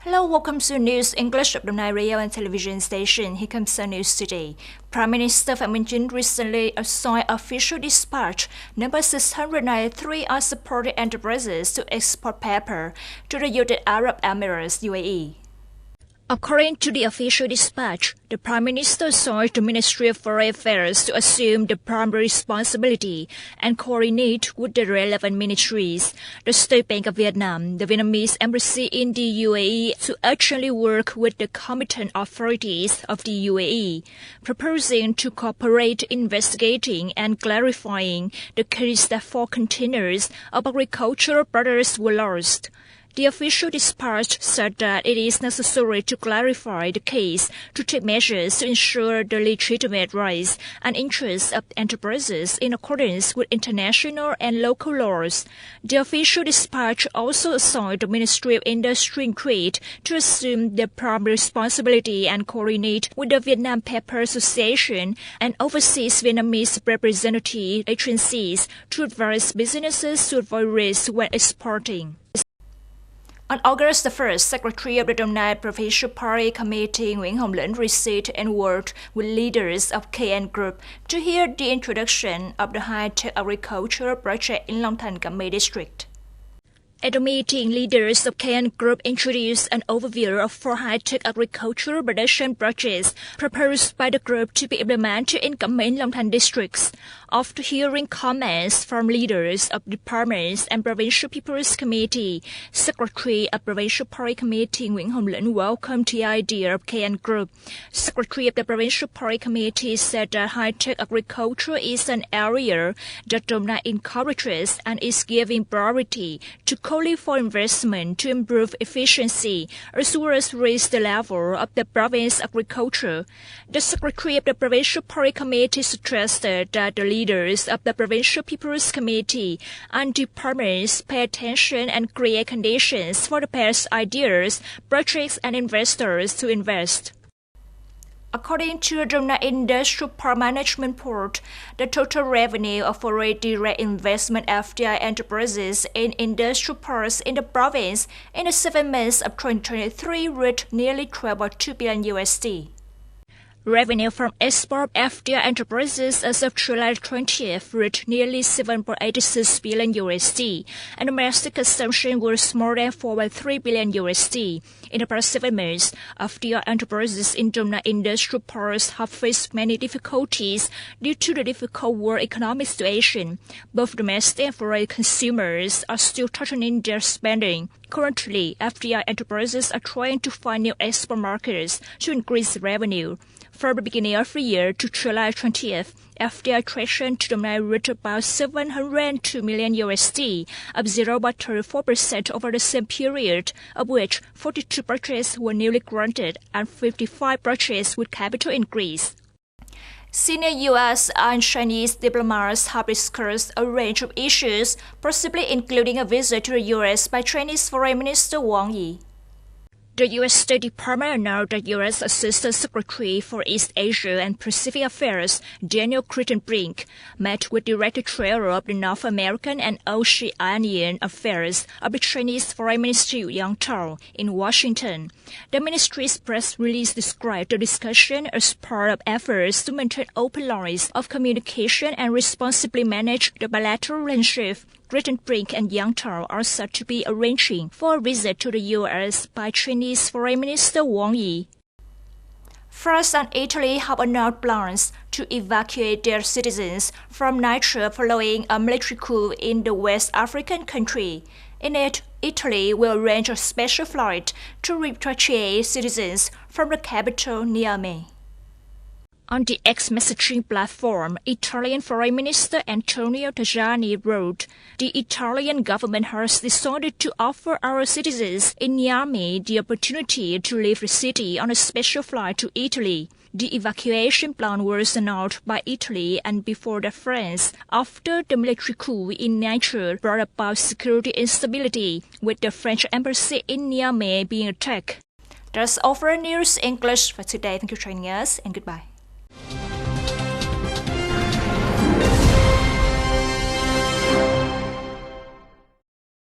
Hello, welcome to News English of the Nai Radio and Television Station. Here comes the news today. Prime Minister Phạm Minh Chính recently signed official dispatch number 693 on supporting enterprises to export paper to the United Arab Emirates (UAE). According to the official dispatch, the Prime Minister assigned the Ministry of Foreign Affairs to assume the primary responsibility and coordinate with the relevant ministries, the State Bank of Vietnam, the Vietnamese Embassy in the UAE to urgently work with the competent authorities of the UAE, proposing to cooperate in investigating and clarifying the case that 4 containers of agricultural products were lost. The official dispatch said that it is necessary to clarify the case to take measures to ensure the legitimate rights and interests of enterprises in accordance with international and local laws. The official dispatch also assigned the Ministry of Industry and Trade to assume the primary responsibility and coordinate with the Vietnam Paper Association and overseas Vietnamese representative agencies to advise businesses to avoid risks when exporting. On August 1st, Secretary of the Đồng Nai Provincial Party Committee Nguyễn Hồng Lĩnh received and worked with leaders of KN Group to hear the introduction of the high-tech agricultural project in Long Thành, Cam Ranh District. At the meeting, leaders of KN Group introduced an overview of 4 high-tech agricultural production projects proposed by the group to be implemented in Cam Ranh, Long Thành districts. After hearing comments from leaders of departments and Provincial People's Committee, Secretary of Provincial Party Committee Nguyễn Hồng Lĩnh welcomed the idea of KN Group. Secretary of the Provincial Party Committee said that high-tech agriculture is an area that Đồng Nai encourages and is giving priority to calling for investment to improve efficiency as well as raise the level of the province agriculture. The Secretary of the Provincial Party Committee suggested that the leaders of the Provincial People's Committee and departments pay attention and create conditions for the best ideas, projects and investors to invest. According to the Đồng Nai Industrial Park Management Board, the total revenue of foreign direct investment FDI enterprises in industrial parks in the province in the 7 months of 2023 reached nearly $12.2 billion. Revenue from export FDI enterprises as of July 20th reached nearly $7.86 billion, and domestic consumption was more than $4.3 billion. In the past 7 months, FDI enterprises in Đồng Nai industrial parks have faced many difficulties due to the difficult world economic situation. Both domestic and foreign consumers are still tightening their spending. Currently, FDI enterprises are trying to find new export markets to increase revenue. From the beginning of the year to July 20th, FDI traction to Đồng Nai reached about $702 million, up 0.34% over the same period, of which 42 projects were newly granted and 55 projects with capital increase. Senior U.S. and Chinese diplomats have discussed a range of issues, possibly including a visit to the U.S. by Chinese Foreign Minister Wang Yi. The U.S. State Department announced that U.S. Assistant Secretary for East Asia and Pacific Affairs Daniel Crittenbrink met with Director General of the North American and Oceanian Affairs of the Chinese Foreign Minister Yang Tao in Washington. The ministry's press release described the discussion as part of efforts to maintain open lines of communication and responsibly manage the bilateral relationship. Crittenbrink and Yang Tao are said to be arranging for a visit to the U.S. by Chinese Foreign Minister Wang Yi. France and Italy have announced plans to evacuate their citizens from Niger following a military coup in the West African country. In it, Italy will arrange a special flight to repatriate citizens from the capital Niamey. On the X messaging platform, Italian Foreign Minister Antonio Tajani wrote, "The Italian government has decided to offer our citizens in Niamey the opportunity to leave the city on a special flight to Italy. The evacuation plan was announced by Italy and before the France after the military coup in Niger brought about security instability, with the French embassy in Niamey being attacked." That's all for News English for today. Thank you for joining us and goodbye.